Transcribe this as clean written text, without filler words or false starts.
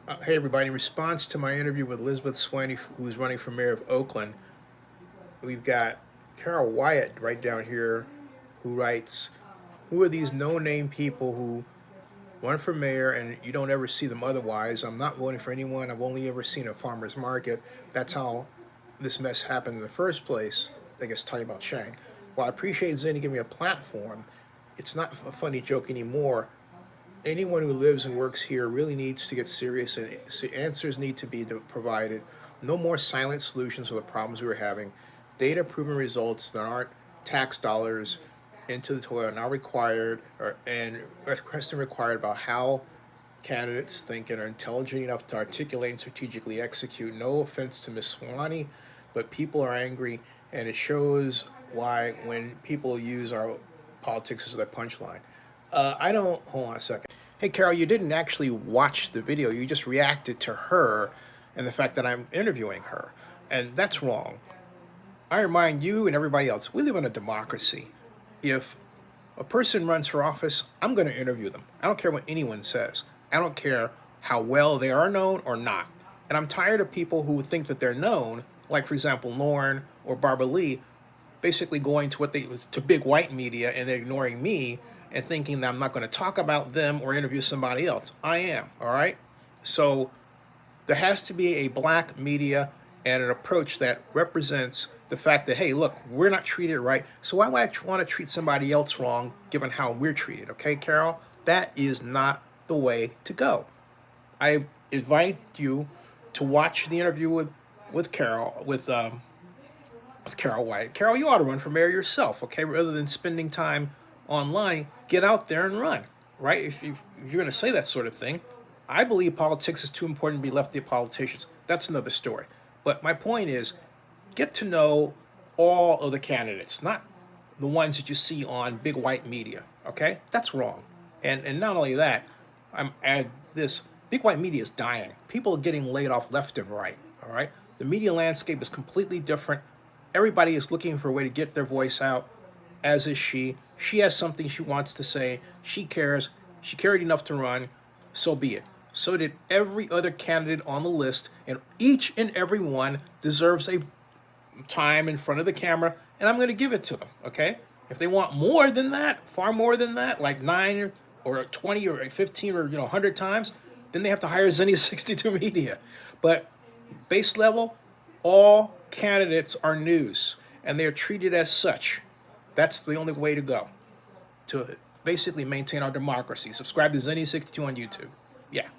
Hey everybody, in response to my interview with Ms Swaney, who's running for mayor of Oakland, we've got Carol Wyatt right down here who writes, who are these no-name people who run for mayor and you don't ever see them otherwise? I'm not voting for anyone. I've only ever seen a farmer's market. That's how this mess happened in the first place. I guess talking about Shang. Well, I appreciate Zennie giving me a platform. It's not a funny joke anymore. Anyone who lives and works here really needs to get serious, and answers need to be provided. No more silent solutions for the problems we were having. Data proven results that aren't tax dollars into the toilet are now required, and question required about how candidates think and are intelligent enough to articulate and strategically execute. No offense to Ms Swaney, but people are angry, and it shows why when people use our politics as their punchline. I don't, hold on a second. Hey, Carol, you didn't actually watch the video. You just reacted to her and the fact that I'm interviewing her. And that's wrong. I remind you and everybody else, we live in a democracy. If a person runs for office, I'm going to interview them. I don't care what anyone says. I don't care how well they are known or not. And I'm tired of people who think that they're known, like, for example, Lauren or Barbara Lee, basically going to big white media and they're ignoring me and thinking that I'm not going to talk about them or interview somebody else. I am, all right? So there has to be a black media and an approach that represents the fact that, hey, look, we're not treated right, so why would I want to treat somebody else wrong given how we're treated, okay, Carol? That is not the way to go. I invite you to watch the interview with Carol, with Carol White. Carol, you ought to run for mayor yourself, okay? Rather than spending time online, get out there and run, right? If you're going to say that sort of thing, I believe politics is too important to be left to politicians. That's another story. But my point is, get to know all of the candidates, not the ones that you see on big white media, okay? That's wrong. And not only that, I'm add this, big white media is dying. People are getting laid off left and right, all right? The media landscape is completely different. Everybody is looking for a way to get their voice out, as is she. She has something she wants to say. She cares. She cared enough to run. So be it. So did every other candidate on the list, and each and every one deserves a time in front of the camera, and I'm going to give it to them, okay? If they want more than that, far more than that, like 9 or 20 or 15 or 100 times, then they have to hire Zennie62 Media. But base level, all candidates are news, and they are treated as such. That's the only way to go to basically maintain our democracy. Subscribe to Zennie62 on YouTube. Yeah.